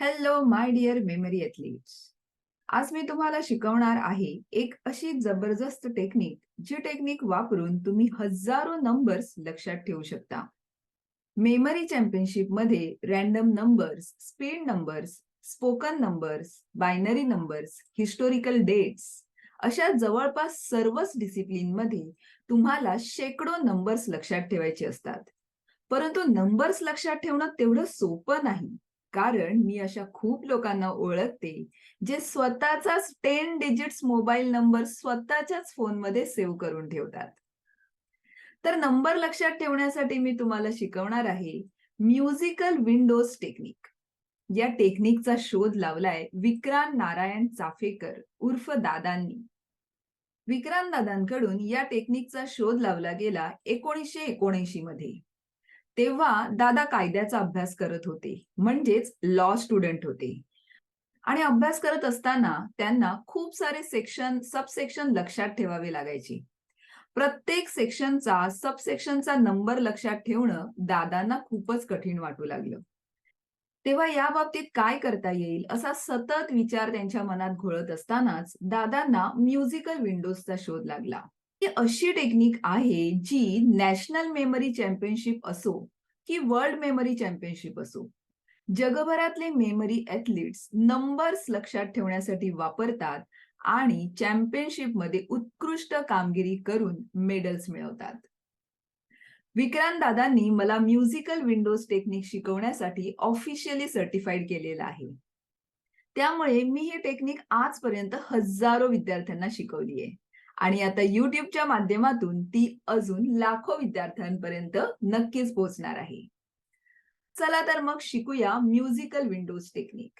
Hello my dear memory athletes. आज मी तुम्हाला शिकवणार आहे एक अशी जबरदस्त टेक्निक, जी टेक्निक वापरून तुम्ही हजारो नंबर्स लक्षात ठेवू शकता. मेमरी चॅम्पियनशिप मध्ये random numbers, speed numbers, spoken numbers, binary numbers, historical dates अशा जवळपास सर्वच डिसिप्लिन मध्ये तुम्हाला शेकडो नंबर्स लक्षात ठेवायचे असतात. परंतु नंबर्स लक्षात ठेवणं तेवढं सोपं नाही. कारण मी अशा खूप लोकांना ओळखते, जे स्वतःचाच 10 डिजिट्स मोबाईल नंबर स्वतःच्याच फोनमध्ये सेव्ह करून ठेवतात. तर नंबर लक्षात ठेवण्यासाठी मी तुम्हाला शिकवणार आहे म्युझिकल विंडोज टेक्निक. या टेक्निकचा शोध लावलाय विक्रांत नारायण चाफेकर उर्फ दादांनी. विक्रांत दादांकडून या टेक्निकचा शोध लावला गेला 1979 मध्ये. तेव्हा दादा कायद्याचा अभ्यास करत होते, म्हणजेच लॉ स्टुडंट होते. आणि अभ्यास करत असताना त्यांना खूप सारे सेक्शन, सबसेक्शन लक्षात ठेवावे लागायचे. प्रत्येक सेक्शनचा, सबसेक्शनचा नंबर लक्षात ठेवणं दादांना खूपच कठीण वाटू लागलं. तेव्हा या बाबतीत काय करता येईल असा सतत विचार त्यांच्या मनात घोळत असतानाच दादांना म्युझिकल विंडोजचा शोध लागला. ही अशी टेक्निक आहे जी नॅशनल मेमरी चॅम्पियनशिप असो की वर्ल्ड मेमरी चॅम्पियनशिप असो, जगभरातले मेमरी ॲथलीट्स नंबर्स लक्षात ठेवण्यासाठी वापरतात आणि चॅम्पियनशिपमध्ये उत्कृष्ट कामगिरी करून मेडल्स मिळवतात. विक्रांत दादांनी मला म्युझिकल विंडोज टेक्निक शिकवण्यासाठी ऑफिशियली सर्टिफाईड केलेलं आहे. त्यामुळे मी ही टेक्निक आजपर्यंत हजारो विद्यार्थ्यांना शिकवली आहे आणि आता YouTubeच्या माध्यमातून ती अजून लाखो विद्यार्थ्यांपर्यंत नक्कीच पोहोचणार आहे. चला तर मग शिकूया म्युझिकल विंडोज टेक्निक.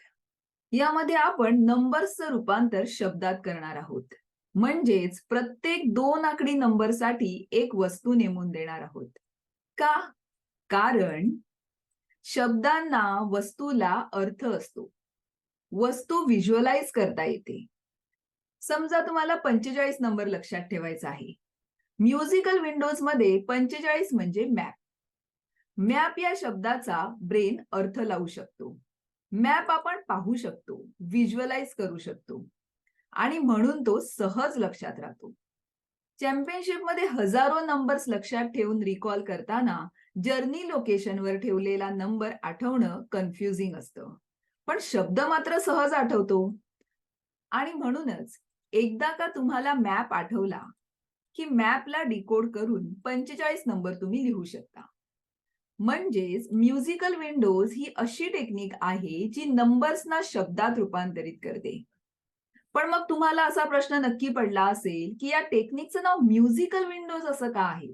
यामध्ये आपण नंबर्सचं रूपांतर शब्दात करणार आहोत. म्हणजेच प्रत्येक 2 आकडी नंबरसाठी एक वस्तू नेमून देणार आहोत. का? कारण शब्दांना, वस्तूला अर्थ असतो. वस्तू व्हिज्युअलाइज करता येते. समजा तुम्हाला 45 नंबर लक्षात ठेवायचा आहे. म्युझिकल विंडोजमध्ये 45 म्हणजे मॅप. मॅप या शब्दाचा ब्रेन अर्थ लावू शकतो. मॅप आपण पाहू शकतो, व्हिज्युअलाइज करू शकतो आणि म्हणून तो सहज लक्षात राहतो. चॅम्पियनशिपमध्ये हजारो नंबर्स लक्षात ठेवून रिकॉल करताना जर्नी लोकेशनवर ठेवलेला नंबर आठवणं कन्फ्युजिंग असतं. पण शब्द मात्र सहज आठवतो. आणि म्हणूनच एकदा का तुम्हाला मॅप आठवला, की मॅपला डिकोड करून 45 नंबर तुम्ही लिहू शकता. म्हणजेच म्युझिकल विंडोज ही अशी टेक्निक आहे जी नंबर्सना शब्दात रूपांतरित करते. पण मग तुम्हाला असा प्रश्न नक्की पडला असेल, की या टेक्निकचं नाव म्युझिकल विंडोज असं का आहे?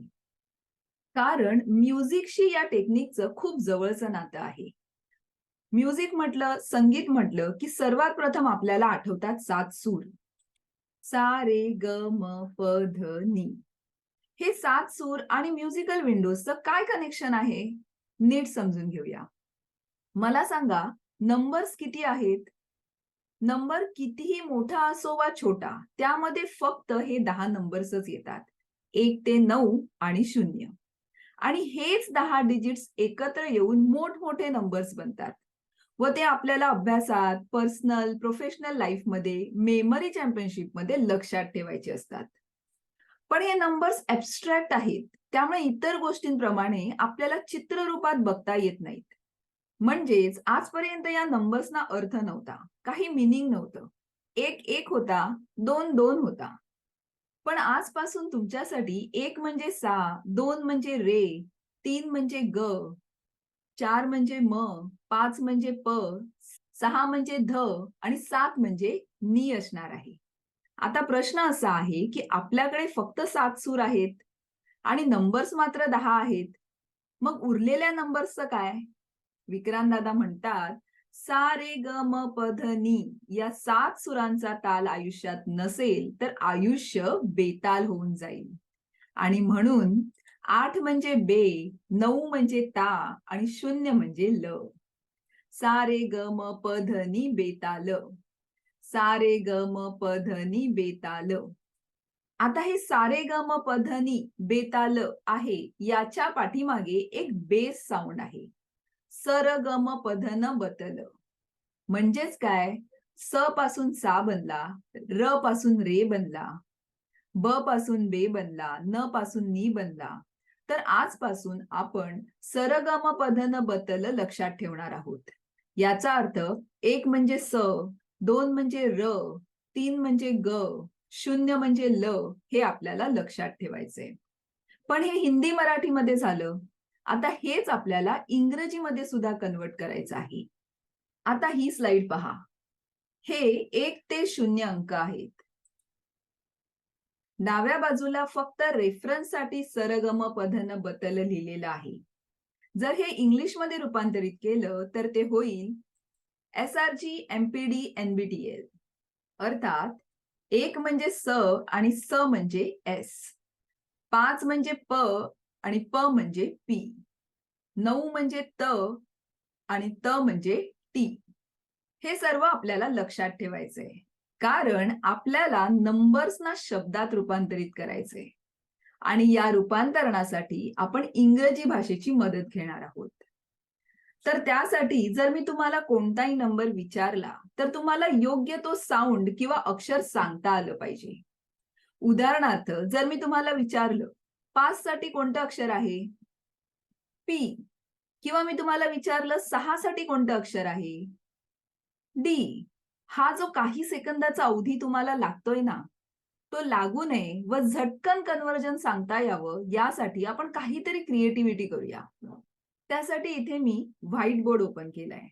कारण म्युझिकशी या टेक्निकचं खूप जवळचं नातं आहे. म्युझिक म्हटलं, संगीत म्हटलं, की सर्वात प्रथम आपल्याला आठवतात 7 सूर. सा, रे, ग, म, प, ध, नी. हे 7 सूर आणि म्युझिकल विंडोजचं काय कनेक्शन आहे? नीट समजून घेऊया. मला सांगा, नंबर्स किती आहेत? नंबर कितीही मोठा असो वा छोटा, त्यामध्ये फक्त हे 10 नंबर्सच येतात. 1 ते 9 आणि 0. आणि हेच 10 डिजिट्स एकत्र येऊन मोठमोठे नंबर्स बनतात. व ते आपल्याला अभ्यासात, पर्सनल, प्रोफेशनल लाईफमध्ये, मेमरी चॅम्पियनशिपमध्ये लक्षात ठेवायचे असतात. पण हे नंबर्स ॲब्स्ट्रॅक्ट आहेत. त्यामुळे इतर गोष्टींप्रमाणे आपल्याला चित्ररूपात बघता येत नाहीत. म्हणजेच आजपर्यंत या नंबर्सना अर्थ नव्हता. काही मीनिंग नव्हतं. 1 1 होता, 2 2 होता. पण आजपासून तुमच्यासाठी 1 म्हणजे सा, 2 म्हणजे रे, 3 म्हणजे ग, 4 म्हणजे म, 5 म्हणजे प, 6 म्हणजे ध आणि 7 म्हणजे नी असणार आहे. आता प्रश्न असा आहे, की आपल्याकडे फक्त 7 सूर आहेत आणि नंबर्स मात्र 10 आहेत. मग उरलेल्या नंबर्सचं काय? विक्रांत दादा म्हणतात, सा, रे, ग, म, प, ध, नी या 7 सुरांचा ताल आयुष्यात नसेल, तर आयुष्य बेताल होऊन जाईल. आणि म्हणून 8 म्हणजे बे, 9 म्हणजे ता आणि 0 म्हणजे ल. सा, रे, ग, म, प, ध, नी बेताल. सा, रे, ग, म, प, ध, नी बेताल. आता हे सा, रे, ग, म, प, ध, नी बेताल आहे, याच्या पाठीमागे एक बेस साउंड आहे. स, र, ग, म, प, ध, न, बतल. म्हणजेच काय? स पासून सा बनला, र पासून रे बनला, ब पासून बे बनला, न पासून नी बनला. तर आजपासून आपण सरगम पधन बतल लक्षात ठेवणार आहोत. याचा अर्थ एक म्हणजे स, दोन म्हणजे र, तीन म्हणजे ग, शून्य म्हणजे ल हे आपल्याला लक्षात ठेवायचंय. पण हे हिंदी मराठीमध्ये झालं. आता हेच आपल्याला इंग्रजीमध्ये सुद्धा कन्वर्ट करायचं आहे. आता ही स्लाइड पहा. हे 1 ते 0 अंक आहेत. डाव्या बाजूला फक्त रेफरन्ससाठी सरगम पधन बतल लिहिलेलं आहे. जर हे इंग्लिशमध्ये रूपांतरित केलं तर ते होईल SRG MPD NBTL. अर्थात 1 म्हणजे स आणि स म्हणजे एस, 5 म्हणजे प आणि प म्हणजे पी, 9 म्हणजे त आणि त म्हणजे टी. हे सर्व आपल्याला लक्षात ठेवायचंय. कारण आपल्याला नंबर्सना शब्दात रूपांतरित करायचंय. आणि या रूपांतरणासाठी आपण इंग्रजी भाषेची मदत घेणार आहोत. तर त्यासाठी जर मी तुम्हाला कोणताही नंबर विचारला, तर तुम्हाला योग्य तो साऊंड किंवा अक्षर सांगता आलं पाहिजे. उदाहरणार्थ जर मी तुम्हाला विचारलं, 5 साठी कोणतं अक्षर आहे? पी. किंवा मी तुम्हाला विचारलं 6 साठी कोणतं अक्षर आहे? डी. हा जो काही सेकंदाचा अवधी तुम्हाला लागतोय ना, तो लागू नये व झटकन कन्व्हर्जन सांगता यावं यासाठी आपण काहीतरी क्रिएटिव्हिटी करूया. त्यासाठी इथे मी व्हाईट बोर्ड ओपन केलाय.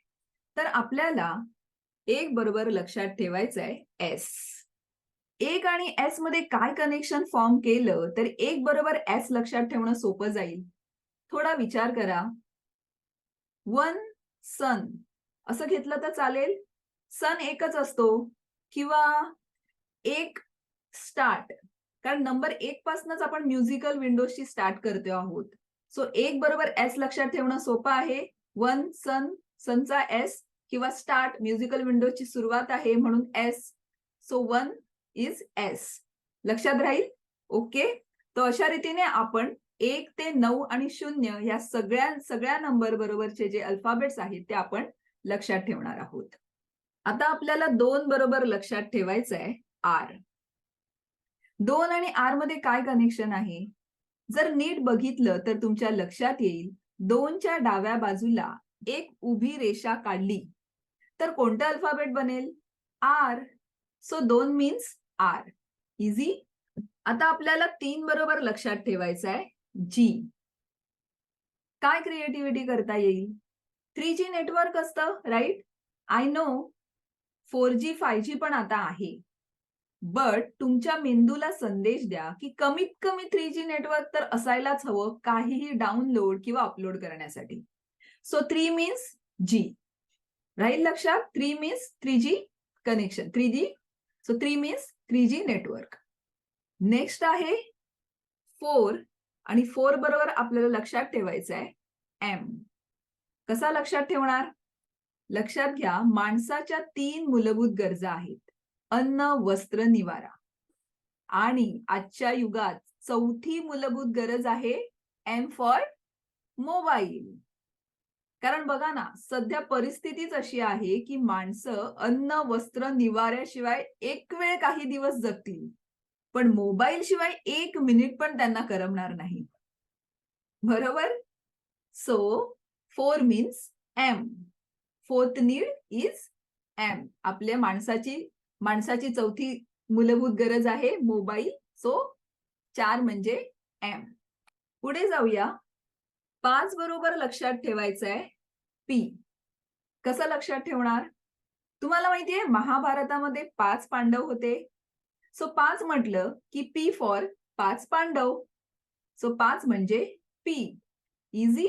तर आपल्याला 1 बरोबर लक्षात ठेवायचंय एस. 1 आणि एस मध्ये काय कनेक्शन फॉर्म केलं तर 1 बरोबर एस लक्षात ठेवणं सोपं जाईल. थोडा विचार करा. 1 सन असं घेतलं तर चालेल? सन एकच असतो किंवा 1 स्टार्ट. कारण नंबर 1 पासूनच आपण म्युझिकल विंडोजची स्टार्ट करतो आहोत. सो 1 बरोबर एस लक्षात ठेवणं सोपं आहे. 1 सन, सनचा एस किंवा स्टार्ट म्युझिकल विंडोजची सुरुवात आहे म्हणून एस. So 1 is S. लक्षात राहील? ओके. तर अशा रीतीने आपण 1 ते 9 आणि 0 या सगळ्या नंबर बरोबरचे जे अल्फाबेट्स आहेत ते आपण लक्षात ठेवणार आहोत. आता आपल्याला 2 बरोबर लक्षात ठेवायचं आहे आर. 2 आणि आर मध्ये काय कनेक्शन आहे? जर नीट बघितलं तर तुमच्या लक्षात येईल 2च्या डाव्या बाजूला एक उभी रेषा काढली तर कोणतं अल्फाबेट बनेल? R. So 2 means R. Easy. आता आपल्याला 3 बरोबर लक्षात ठेवायचं आहे जी. काय क्रिएटिव्हिटी करता येईल? 3G नेटवर्क असतं, right? I know 4G 5G पण आता आहे. बट तुमच्या मेंदूला संदेश द्या की कमीत कमी 3G नेटवर्क तर असायलाच हवं काहीही डाउनलोड किंवा अपलोड करण्यासाठी. सो 3 मीन्स जी. राहील लक्षात? 3 means 3G connection. 3G. So 3 means 3G network. Next आहे 4 आणि 4 बरोबर आपल्याला लक्षात ठेवायचं आहे एम. कसा लक्षात ठेवणार? लक्षात घ्या माणसाच्या 3 मूलभूत गरजा आहेत. अन्न, वस्त्र, निवारा. आणि आजच्या युगात 4थी मूलभूत गरज आहे एम फॉर मोबाईल. कारण बघा ना, सध्या परिस्थितीच अशी आहे की माणसं अन्न, वस्त्र, निवाऱ्याशिवाय एक वेळ काही दिवस जगतील. पण मोबाईल शिवाय 1 मिनिट पण त्यांना करमणार नाही. बरोबर? So 4 means M. Fourth need is M. आपल्या माणसाची 4थी मूलभूत गरज आहे मोबाईल. सो 4 म्हणजे एम. पुढे जाऊया. 5 बरोबर लक्षात ठेवायचं आहे पी. कसं लक्षात ठेवणार? तुम्हाला माहितीये महाभारतामध्ये 5 पांडव होते. सो 5 म्हटलं की पी फॉर 5 पांडव. सो 5 म्हणजे पी. इझी.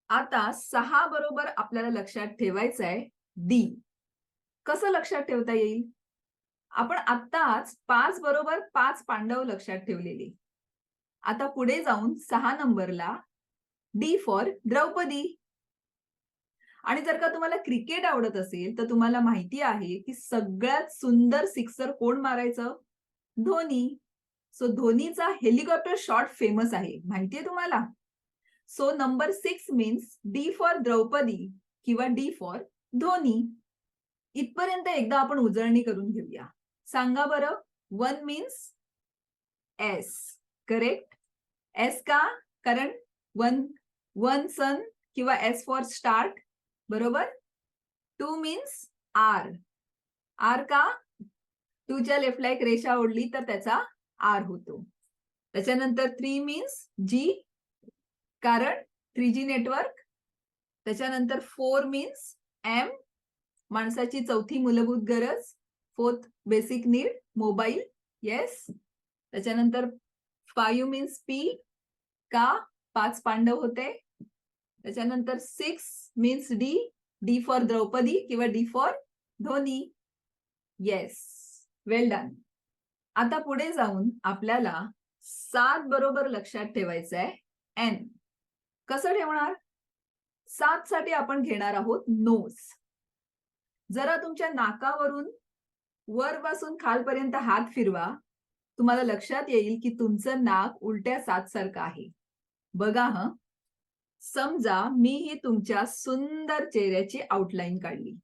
आता 6 बरोबर आपल्याला लक्षात ठेवायचं आहे डी. कसं लक्षात ठेवता येईल? आपण आत्ताच 5 बरोबर 5 पांडव लक्षात ठेवलेले. आता पुढे जाऊन 6 नंबरला डी फॉर द्रौपदी. आणि जर का तुम्हाला क्रिकेट आवडत असेल तर तुम्हाला माहिती आहे की सगळ्यात सुंदर सिक्सर कोण मारायचं? धोनी. सो धोनीचा हेलिकॉप्टर शॉट फेमस आहे. माहितीये तुम्हाला? So number 6 means D for Draupadi किंवा डी फॉर धोनी. इथपर्यंत एकदा आपण उजळणी करून घेऊया. सांगा बरं, 1 मीन्स एस, करेक्ट? एस का? कारण वन सन किंवा एस फॉर स्टार्ट, बरोबर? 2 मीन्स आर. आर का? 2च्या लेफ्टला एक रेषा ओढली तर त्याचा आर होतो. त्याच्यानंतर 3 मीन्स जी, कारण 3G नेटवर्क. त्याच्यानंतर 4 मीन्स एम, माणसाची चौथी मूलभूत गरज, fourth basic need, mobile. Yes. त्याच्यानंतर 5 मीन्स पी, का? 5 पांडव होते. त्याच्यानंतर 6 means D, D for Draupadi किंवा D for Dhoni. Yes, well done. आता पुढे जाऊन आपल्याला 7 बरोबर लक्षात ठेवायचं आहे एन. कसं ठेवणार? 7 साठी आपण घेणार आहोत नोज. जरा तुमच्या नाकावरून वरपासून खालपर्यंत हात फिरवा. तुम्हाला लक्षात येईल की तुमचं नाक उलट्या 7 सारखं आहे. बघा हं. समजा मी ही तुमच्या सुंदर चेहऱ्याची आउटलाईन काढली.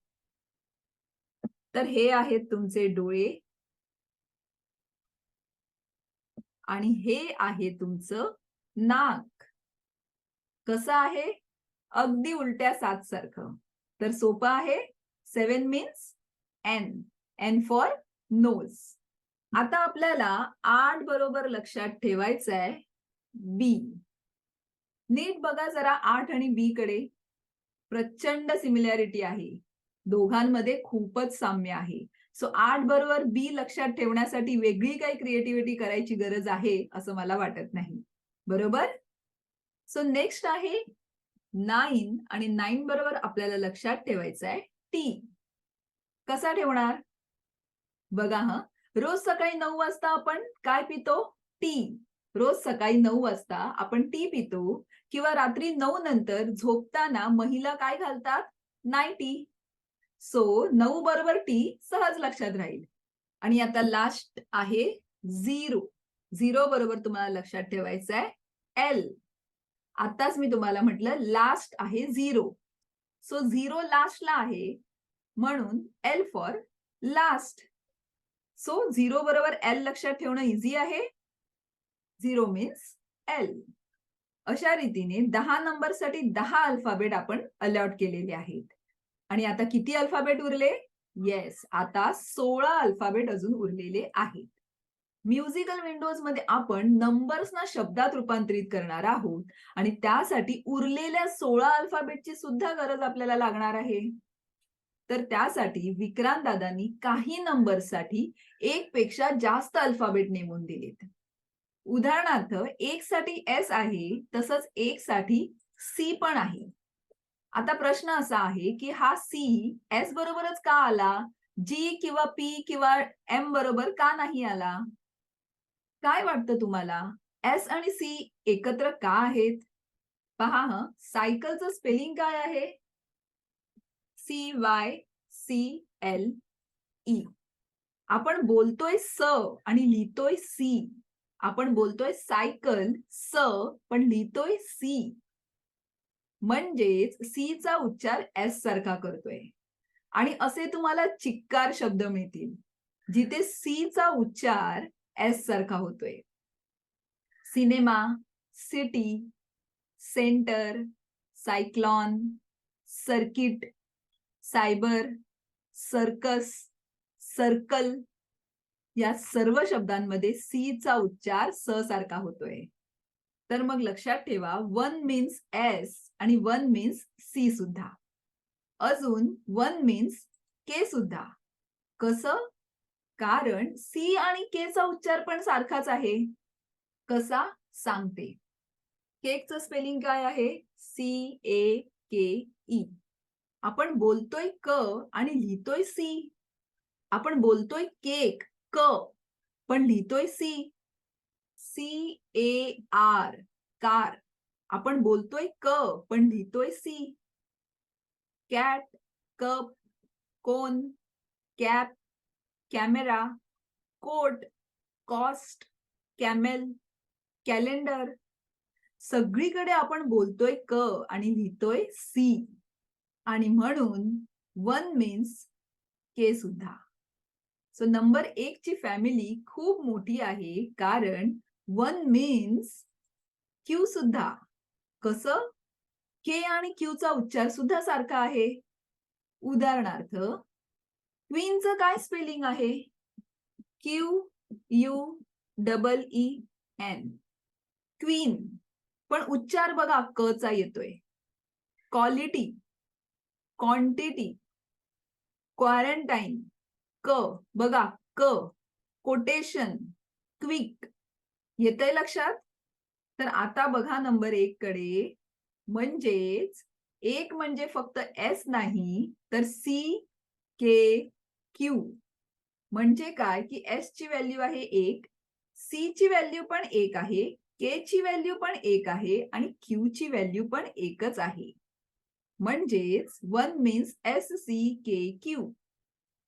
तर हे आहेत तुमचे डोळे आणि हे आहे तुमचं नाक. कसं आहे? अगदी उलट्या 7 सारखं. तर सोपं आहे. 7 means N. N for nose. आता आपल्याला 8 बरोबर लक्षात ठेवायचं आहे बी. नीट बघा जरा 8 आणि बी कडे. प्रचंड सिमिलॅरिटी आहे. दोघांमध्ये खूपच साम्य आहे. सो 8 बरोबर बी लक्षात ठेवण्यासाठी वेगळी काही क्रिएटिव्हिटी करायची गरज आहे असं मला वाटत नाही. बरोबर? सो नेक्स्ट आहे 9 आणि 9 बरोबर आपल्याला लक्षात ठेवायचं आहे टी. कसा ठेवणार? बघा हं. रोज सकाळी 9 वाजता आपण काय पितो? टी. रोज सकाळी 9 वाजता आपण टी पितो किंवा रात्री 9 नंतर झोपताना महिला काय घालतात? नाईटी. सो 9 बरोबर टी सहज लक्षात राहील. आणि आता लास्ट आहे 0. 0 बरोबर तुम्हाला लक्षात ठेवायचं आहे एल. आताच मी तुम्हाला म्हटलं लास्ट आहे 0. सो 0 लास्टला आहे म्हणून एल फॉर लास्ट. सो 0 बरोबर एल लक्षात ठेवणं इझी आहे. 0 मीन्स एल. अशा रीतीने 10 नंबरसाठी 10 अल्फाबेट आपण अलॉट केलेले आहेत. आणि आता किती अल्फाबेट उरले? येस, आता 16 अल्फाबेट अजून उरलेले आहेत. म्युझिकल विंडोजमध्ये आपण नंबर्सना शब्दात रूपांतरित करणार आहोत आणि त्यासाठी उरलेल्या 16 अल्फाबेटची सुद्धा गरज आपल्याला लागणार आहे. तर त्यासाठी विक्रांत दादांनी काही नंबरसाठी 1 पेक्षा जास्त अल्फाबेट नेमून दिलेत. उदाहरणार्थ 1 साठी एस आहे, तसंच 1 साठी सी पण आहे. आता प्रश्न असा आहे की हा सी एस बरोबरच का आला? जी किंवा पी किंवा एम बरोबर का नाही आला? काय वाटतं तुम्हाला? एस आणि सी एकत्र का आहेत? पहा हं, सायकलचं स्पेलिंग काय आहे? CYCLE. आपण बोलतोय स आणि लिहितोय सी. आपण बोलतोय सायकल स पण लिहितोय सी. म्हणजेच सी चा उच्चार एस सारखा करतोय. आणि असे तुम्हाला चिक्कार शब्द मिळतील जिथे सी चा उच्चार एस सारखा होतोय. Cinema, city, centre, cyclone, circuit, cyber, circus, circle या सर्व शब्दांमध्ये सी चा उच्चार स सारखा होतोय. तर मग लक्षात ठेवा 1 मीन्स एस आणि 1 मीन्स सी सुद्धा. अजून 1 मीन्स के सुद्धा. कसं? कारण सी आणि के चा उच्चार पण सारखाच आहे. कसा? सांगते. केकचं स्पेलिंग काय आहे? CAKE. आपण बोलतोय क आणि लिहितोय सी. आपण बोलतोय केक क पण लिहितोय सी. CAR, car. आपण बोलतोय क पण लिहितोय C. Cat, cup, cone, cap, camera, coat, cost, camel, calendar. सगळीकडे आपण बोलतोय क आणि लिहितोय सी. आणि म्हणून 1 मीन्स के सुद्धा. सो नंबर 1 ची फॅमिली खूप मोठी आहे, कारण 1 मीन्स क्यू सुद्धा. कसं? के आणि क्यूचा उच्चार सुद्धा सारखा आहे. उदाहरणार्थ, क्वीनचं काय स्पेलिंग आहे? Q U double E N. Queen. पण उच्चार बघा क चा येतोय. क्वालिटी, क्वांटिटी, क्वारंटाईन, क बघा क. Quotation, quick. येतंय लक्षात? तर आता बघा नंबर 1 कडे. म्हणजेच 1 म्हणजे फक्त एस नाही, तर सी, के, क्यू. म्हणजे काय की एस ची व्हॅल्यू आहे 1, सी ची व्हॅल्यू पण 1 आहे, के ची व्हॅल्यू पण 1 आहे आणि क्यू ची व्हॅल्यू पण 1च आहे. म्हणजेच 1 मीन्स एस सी के क्यू.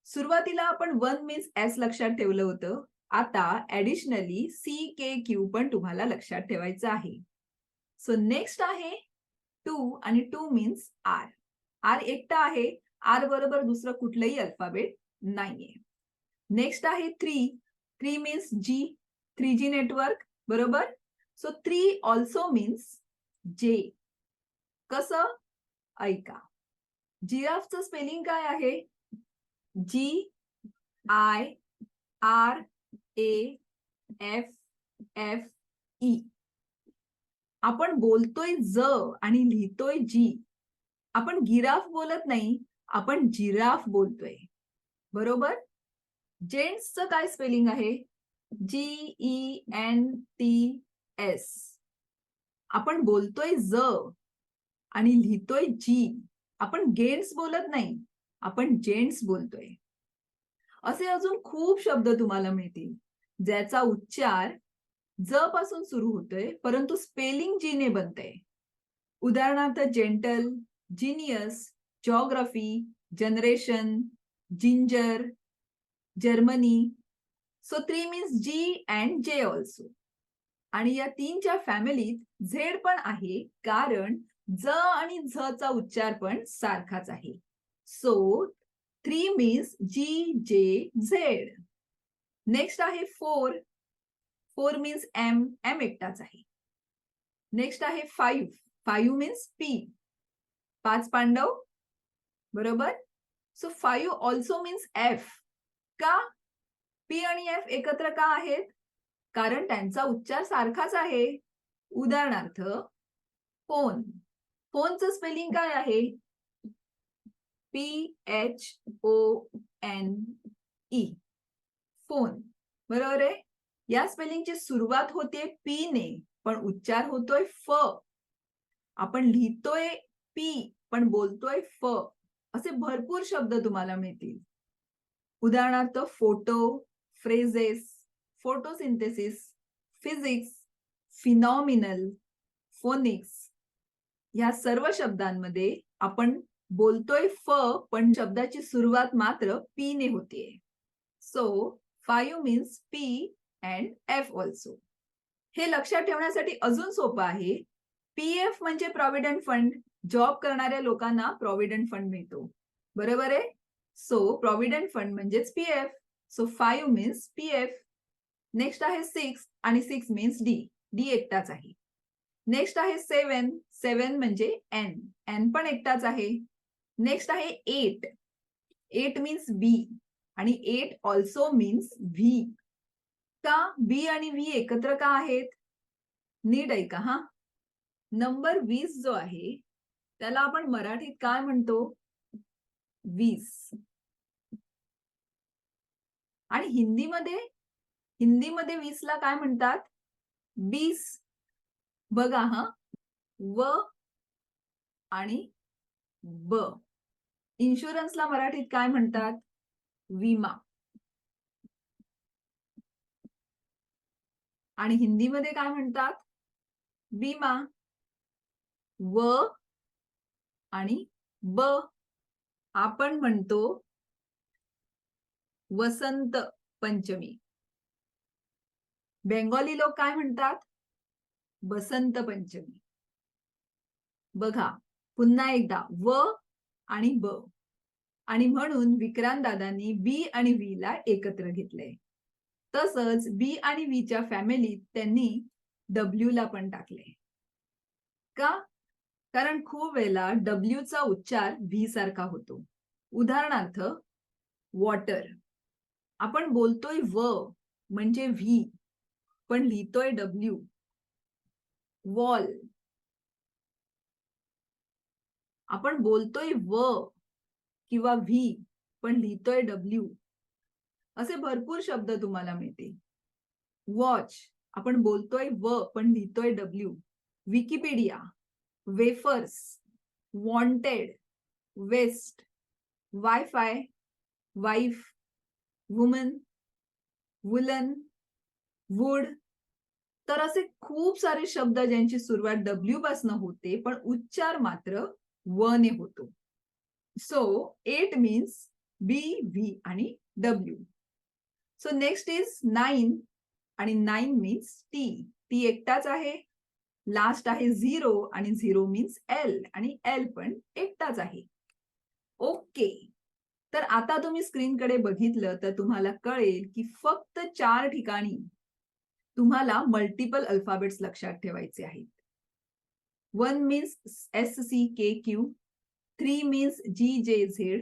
सुरुवातीला आपण 1 मीन्स एस लक्षात ठेवलं होतं. आता ॲडिशनली सी के क्यू पण तुम्हाला लक्षात ठेवायचं आहे. सो नेक्स्ट आहे 2 आणि 2 मीन्स आर. आर एकटा आहे. आर बरोबर दुसरं कुठलंही अल्फाबेट नाहीये. नेक्स्ट आहे 3. 3 मीन्स जी. 3G नेटवर्क बरोबर. So 3 also means J. कसं? ऐका. जिराफचं स्पेलिंग काय आहे? G I R A F F E. आपण बोलतोय ज आणि लिहितोय जी. आपण गिराफ बोलत नाही, आपण जिराफ बोलतोय. बरोबर? जेंट्सचं काय स्पेलिंग आहे? GENTS. आपण बोलतोय ज आणि लिहितोय जी. आपण गेंट्स बोलत नाही, आपण जेंट्स बोलतोय. असे अजून खूप शब्द तुम्हाला मिळतील, ज्याचा उच्चार ज पासून सुरू होतोय, परंतु स्पेलिंग जी ने बनतंय. उदाहरणार्थ gentle, genius, geography, generation, ginger, Germany. So 3 means G and J also. आणि या 3च्या फॅमिलीत झेड पण आहे, कारण ज आणि झ चा उच्चार पण सारखाच आहे. सो 3 मीन्स जी जे झेड. नेक्स्ट आहे 4. 4 मीन्स एम. एम एकटाच आहे. नेक्स्ट आहे 5. 5 मीन्स पी. 5 पांडव. बरोबर. So 5 also means F. का? पी आणि एफ एकत्र का आहेत? कारण त्यांचा उच्चार सारखाच आहे. उदाहरणार्थ फोन. फोनचं स्पेलिंग काय आहे? PHONE. फोन. बरोबर आहे? या स्पेलिंगची सुरुवात होते पी ने, पण उच्चार होतोय फ. आपण लिहितोय पी, पण बोलतोय फ. असे भरपूर शब्द तुम्हाला मिळतील. उदाहरणार्थ photo, phrases, photosynthesis, physics, phenomenal, phoenix. या सर्व शब्दांमध्ये आपण बोलतोय फ, पण शब्दाची सुरुवात मात्र पी ने होतीये. So 5 means P and F also. हे लक्षात ठेवण्यासाठी अजून सोपं आहे. पीएफ म्हणजे प्रॉव्हिडंट फंड. जॉब करणाऱ्या लोकांना प्रॉव्हिडंट फंड मिळतो. बरोबर आहे? सो प्रॉव्हिडंट फंड म्हणजेच PF. So 5 means PF. Next आहे 6 आणि 6 मीन्स डी. डी एकटाच आहे. नेक्स्ट आहे 7. 7 म्हणजे एन. एन पण एकटाच आहे. नेक्स्ट आहे 8. 8 मीन्स बी आणि 8 ऑल्सो मीन्स व्ही. का बी आणि व्ही एकत्र का आहेत? नीट ऐका हा. नंबर 20 जो आहे, त्याला आपण मराठीत काय म्हणतो? 20. आणि हिंदीमध्ये? हिंदीमध्ये 20 ला काय म्हणतात? 20. बघा हा. व आणि ब. इन्शुरन्सला मराठीत काय म्हणतात? विमा. आणि हिंदीमध्ये काय म्हणतात? विमा. व आणि ब. आपण म्हणतो वसंत पंचमी. बेंगॉली लोक काय म्हणतात? बसंत पंचमी. बघा पुन्हा एकदा व आणि ब. आणि म्हणून विक्रांत दादांनी बी आणि व्ही ला एकत्र घेतले. तसंच बी आणि व्ही च्या फॅमिलीत त्यांनी डब्ल्यू ला पण टाकले. का? कारण खूप वेळेला डब्ल्यू चा उच्चार व्ही सारखा होतो. उदाहरणार्थ वॉटर. आपण बोलतोय व म्हणजे व्ही, पण लिहितोय डब्ल्यू. वॉल. आपण बोलतोय व किंवा व्ही, पण लिहितोय डब्ल्यू. असे भरपूर शब्द तुम्हाला मिळतील. वॉच. आपण बोलतोय व पण लिहितोय W. Wikipedia, wafers, wanted, west, wifi, wife, woman, woollen, wood. तर असे खूप सारे शब्द ज्यांची सुरुवात डब्ल्यू पासून होते पण उच्चार मात्र व ने होतो. सो 8 मीन्स बी, व्ही आणि डब्ल्यू. सो नेक्स्ट इज 9 आणि 9 मीन्स टी. टी एकटाच आहे. लास्ट आहे 0 आणि 0 मीन्स एल आणि एल पण एकटाच आहे. ओके. तर आता तुम्ही स्क्रीनकडे बघितलं तर तुम्हाला कळेल की फक्त 4 ठिकाणी तुम्हाला मल्टिपल अल्फाबेट्स लक्षात ठेवायचे आहेत. 1 means SCKQ, 3 means GJZ,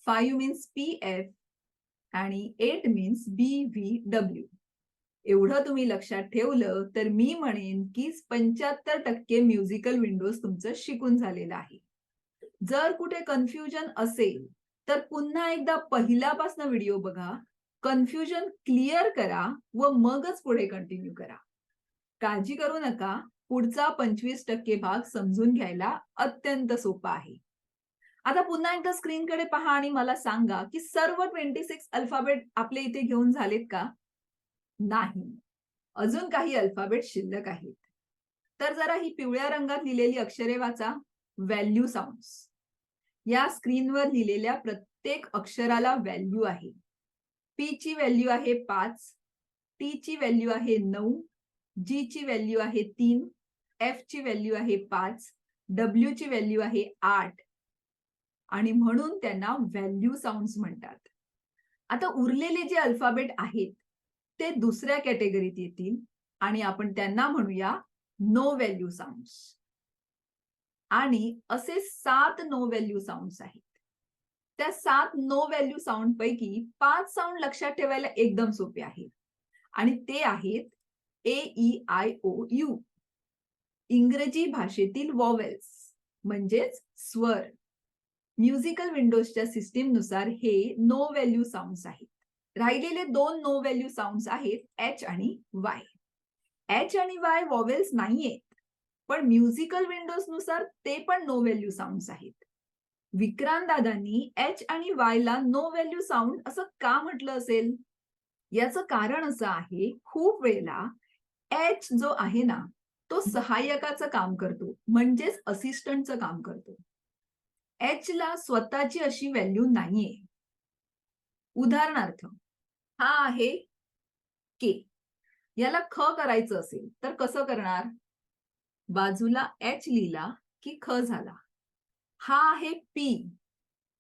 5 means PF आणि 8 मीन्स BVW. एवढं तुम्ही लक्षात ठेवलं तर मी म्हणेन की 75% म्युझिकल विंडोज तुमचं शिकून झालेलं आहे. जर कुठे कन्फ्युजन असेल तर पुन्हा एकदा पहिल्यापासून व्हिडिओ बघा, कन्फ्युजन क्लिअर करा व मगच पुढे कंटिन्यू करा. काळजी करू नका, पुढचा 25% भाग समजून घ्यायला अत्यंत सोपा आहे. आता पुन्हा एकदा स्क्रीनकडे पहा आणि मला सांगा की सर्व 26 अल्फाबेट आपले इथे घेऊन झालेत का? नाही. अजून काही अल्फाबेट शिल्लक आहेत. तर जरा ही पिवळ्या रंगात लिहिलेली अक्षरे वाचा. Value sounds. या स्क्रीनवर लिहिलेल्या प्रत्येक अक्षराला व्हॅल्यू आहे. पी ची व्हॅल्यू आहे 5, टी ची व्हॅल्यू आहे 9, जी ची व्हॅल्यू आहे 3, एफ ची व्हॅल्यू आहे 5, डब्ल्यू ची व्हॅल्यू आहे 8 आणि म्हणून त्यांना व्हॅल्यू साऊंड्स म्हणतात. आता उरलेले जे अल्फाबेट आहेत ते दुसऱ्या कॅटेगरीत येतील आणि आपण त्यांना म्हणूया नो व्हॅल्यू साऊंड्स. आणि असे 7 नो व्हॅल्यू साऊंड्स आहेत. त्या 7 नो व्हॅल्यू साऊंड पैकी 5 साऊंड लक्षात ठेवायला एकदम सोपे आहेत आणि ते आहेत AEIOU. इंग्रजी भाषेतील वॉवेल्स म्हणजेच स्वर. म्युझिकल विंडोजच्या सिस्टीमनुसार हे नो व्हॅल्यू साऊंड्स आहेत. राहिलेले 2 नो व्हॅल्यू साऊंड्स आहेत एच आणि वाय. एच आणि वाय वॉवेल्स नाहीयेत, पण म्युझिकल विंडोज नुसार ते पण नो व्हॅल्यू साऊंड्स आहेत. विक्रांत दादांनी एच आणि वाय ला नो व्हॅल्यू साऊंड असं का म्हटलं असेल? याचं कारण असं आहे, खूप वेळेला एच जो आहे ना, तो सहाय्यकाचं काम करतो, म्हणजेच असिस्टंटचं काम करतो. एच ला स्वतःची अशी व्हॅल्यू नाहीये. उदाहरणार्थ, हा आहे के. याला ख करायचं असेल तर कसं करणार? बाजूला एच लिहिला की ख झाला. हा आहे पी.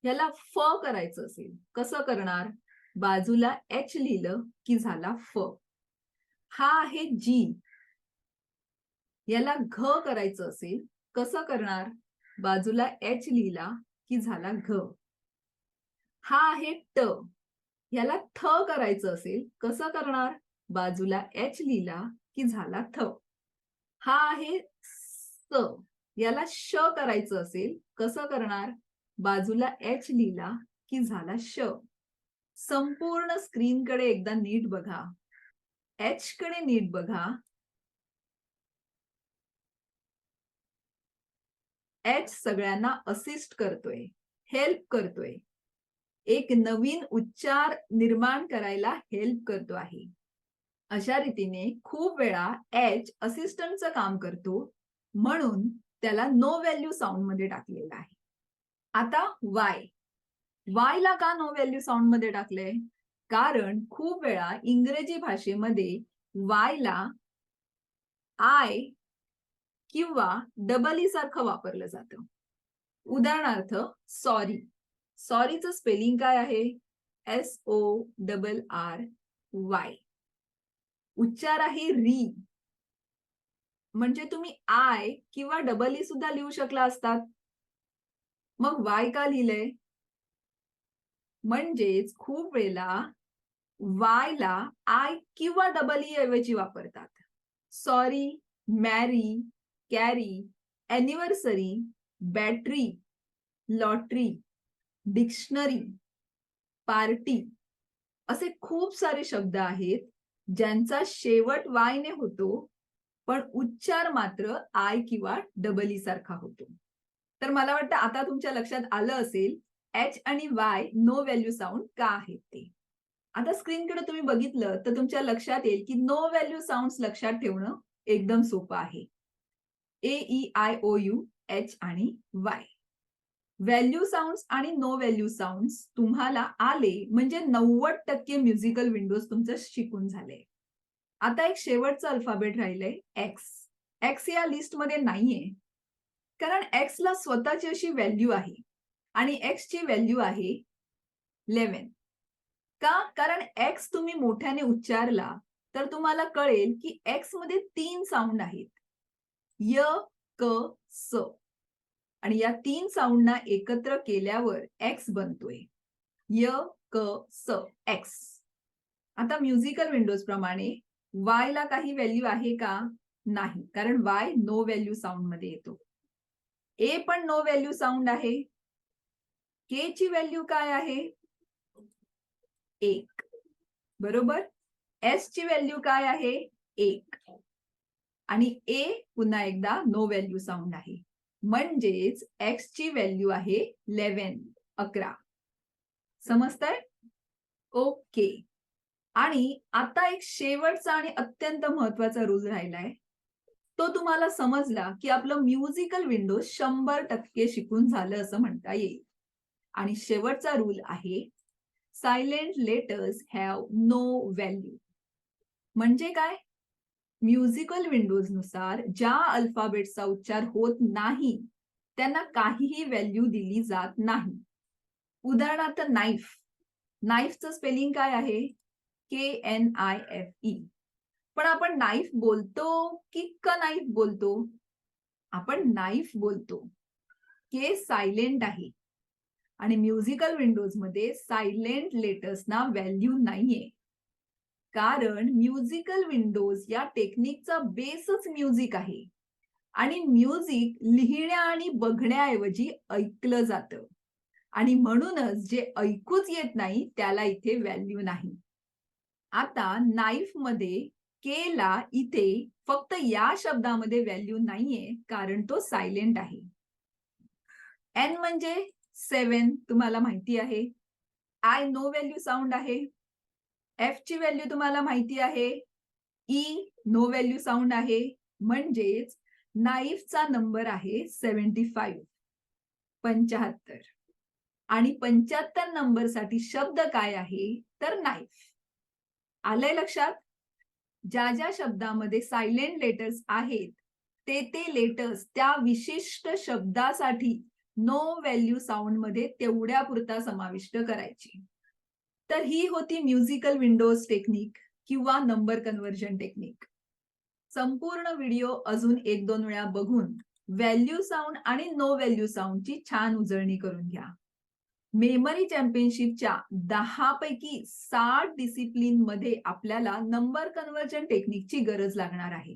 याला फ करायचं असेल कसं करणार? बाजूला एच लिहिलं की झाला फ. हा आहे जी. याला घ करायचं असेल कसं करणार? बाजूला एच लिहिला की झाला घ. हा आहे ट. याला थ करायचं असेल कसं करणार? बाजूला एच लिहिला की झाला थ. हा आहे स. याला श करायचं असेल कसं करणार? बाजूला एच लिहिला की झाला श. संपूर्ण स्क्रीनकडे एकदा नीट बघा. एच कडे नीट बघा. एच सगळ्यांना असिस्ट करतोय, हेल्प करतोय. एक नवीन उच्चार निर्माण करायला हेल्प करतो आहे. अशा रीतीने खूप वेळा एच असिस्टंटचं काम करतो, म्हणून त्याला नो व्हॅल्यू साऊंड मध्ये टाकलेलं आहे. आता वाय. वाय ला का नो व्हॅल्यू साऊंड मध्ये टाकलंय? कारण खूप वेळा इंग्रजी भाषेमध्ये वाय ला आय किंवा डबल ई सारखं वापरलं जातं. उदाहरणार्थ सॉरी. सॉरीचं स्पेलिंग काय आहे? SORRY. उच्चार आहे री. म्हणजे तुम्ही आय किंवा डबल ई सुद्धा लिहू शकला असतात. मग वाय का लिहिलंय? म्हणजेच खूप वेळेला वायला आय किंवा डबल ई ऐवजी वापरतात. सॉरी, मॅरी, carry, anniversary, battery, lottery, dictionary, party असे खूप सारे शब्द आहेत ज्यांचा शेवट वाय ने होतो, पण उच्चार मात्र आय किंवा डबल ई सारखा होतो. तर मला वाटतं आता तुमच्या लक्षात आलं असेल एच आणि वाय नो व्हॅल्यू साऊंड का आहेत ते. आता स्क्रीनकडे तुम्ही बघितलं तर तुमच्या लक्षात येईल की नो व्हॅल्यू साऊंड्स लक्षात ठेवणं एकदम सोपं आहे. AEIOU, एच आणि वाय. व्हॅल्यू साऊंड्स आणि नो व्हॅल्यू साऊंड्स तुम्हाला आले म्हणजे 90% म्युझिकल विंडोज तुमचं शिकून झाले. आता एक शेवटचं अल्फाबेट राहिलंय एक्स. एक्स या लिस्टमध्ये नाहीये कारण एक्सला स्वतःची अशी व्हॅल्यू आहे आणि एक्सची व्हॅल्यू आहे 11. का? कारण एक्स तुम्ही मोठ्याने उच्चारला तर तुम्हाला कळेल की एक्स मध्ये 3 साऊंड आहेत. य, क, स. आणि या 3 साऊंडना एकत्र केल्यावर एक्स बनतोय. य, क, स, एक्स. आता म्युझिकल विंडोज प्रमाणे वाय ला काही व्हॅल्यू आहे का? नाही, कारण वाय नो व्हॅल्यू साऊंड मध्ये येतो. ए पण नो व्हॅल्यू साऊंड आहे. के ची व्हॅल्यू काय आहे? 1. बरोबर. एस ची व्हॅल्यू काय आहे? 1. आणि ए पुन्हा एकदा नो व्हॅल्यू साऊंड आहे. म्हणजेच एक्स ची व्हॅल्यू आहे 11. समजतंय? ओके. आणि आता एक शेवटचा आणि अत्यंत महत्वाचा रूल राहिलाय. तो तुम्हाला समजला की आपलं म्युझिकल विंडोज 100% शिकून झालं असं म्हणता येईल. आणि शेवटचा रूल आहे silent letters have no value. म्हणजे काय? म्युझिकल विंडोज नुसार ज्या अल्फाबेटचा उच्चार होत नाही त्यांना काहीही व्हॅल्यू दिली जात नाही. उदाहरणार्थ नाईफ. नाईफचं स्पेलिंग काय आहे? KNIFE. पण आपण नाईफ बोलतो की नाईफ बोलतो? आपण नाईफ बोलतो. के सायलेंट आहे आणि म्युझिकल विंडोज मध्ये सायलेंट लेटर्सना व्हॅल्यू नाहीये. कारण म्युझिकल विंडोज या टेक्निकचा बेसच म्युझिक आहे आणि म्युझिक लिहिण्या आणि बघण्याऐवजी ऐकलं जातं आणि म्हणूनच जे ऐकूच येत नाही त्याला इथे व्हॅल्यू नाही. आता नाईफ मध्ये के ला इथे फक्त या शब्दामध्ये व्हॅल्यू नाहीये कारण तो सायलेंट आहे. एन म्हणजे 7 तुम्हाला माहिती आहे. आय नो व्हॅल्यू साऊंड आहे. एफ ची व्हॅल्यू तुम्हाला माहिती आहे. ई नो व्हॅल्यू साऊंड आहे. म्हणजेच नाईफचा नंबर आहे 75. 75. आणि 75 नंबर साठी शब्द काय आहे? तर नाईफ. आलंय लक्षात? ज्या ज्या शब्दामध्ये सायलेंट लेटर्स आहेत ते लेटर्स त्या विशिष्ट शब्दासाठी नो व्हॅल्यू साऊंड मध्ये तेवढ्या पुरता समाविष्ट करायची. तर ही होती म्युझिकल विंडोज टेक्निक किंवा नंबर कन्व्हर्जन टेक्निक. संपूर्ण व्हिडिओ अजून 1-2 वेळा बघून व्हॅल्यू साऊंड आणि नो व्हॅल्यू साऊंडची छान उजळणी करून घ्या. मेमरी चॅम्पियनशिपच्या 10 पैकी 60 डिसिप्लिन मध्ये आपल्याला नंबर कन्व्हर्जन टेक्निकची गरज लागणार आहे.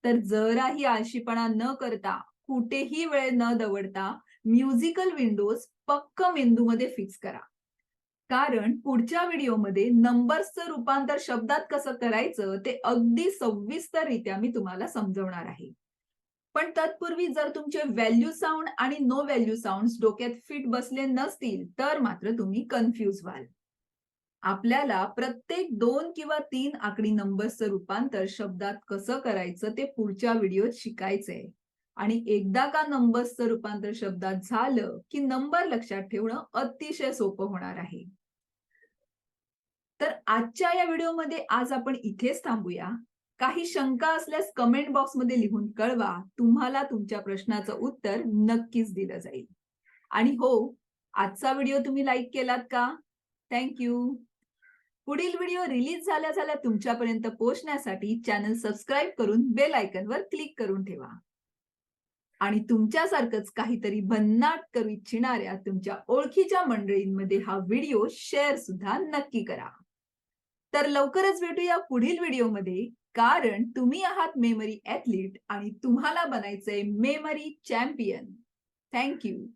तर जराही आळशीपणा न करता कुठेही वेळ न दवडता म्युझिकल विंडोज पक्क मेंदूमध्ये फिक्स करा. कारण पुढच्या व्हिडिओमध्ये नंबर्सचं रूपांतर शब्दात कसं करायचं ते अगदी सविस्तररित्या मी तुम्हाला समजवणार आहे. पण तत्पूर्वी जर तुमचे व्हॅल्यू साऊंड आणि नो व्हॅल्यू साऊंड डोक्यात फिट बसले नसतील तर मात्र तुम्ही कन्फ्यूज व्हाल. आपल्याला प्रत्येक 2 किंवा 3 आकडी नंबर्सचं रूपांतर शब्दात कसं करायचं ते पुढच्या व्हिडिओत शिकायचंय. आणि एकदा का नंबर्सचं रूपांतर शब्दात झालं की नंबर लक्षात ठेवणं अतिशय सोपं होणार आहे. तर आजच्या या व्हिडिओमध्ये आज आपण इथेच थांबूया. काही शंका असल्यास कमेंट बॉक्समध्ये लिहून कळवा. तुम्हाला तुमच्या प्रश्नाचं उत्तर नक्कीच दिलं जाईल. आणि हो, आजचा व्हिडिओ तुम्ही लाईक केलात का? Thank you. पुढील व्हिडिओ रिलीज झाल्या तुमच्यापर्यंत पोहोचण्यासाठी चॅनल सबस्क्राईब करून बेल आयकॉनवर क्लिक करून ठेवा. आणि तुमच्यासारखंच काहीतरी भन्नाट करू इच्छिणाऱ्या तुमच्या ओळखीच्या मंडळींमध्ये हा व्हिडिओ शेअर सुद्धा नक्की करा. तर लवकरच भेटूया पुढील व्हिडिओमध्ये, कारण तुम्ही आहात मेमरी ॲथलीट आणि तुम्हाला बनायचंय मेमरी चॅम्पियन. Thank you.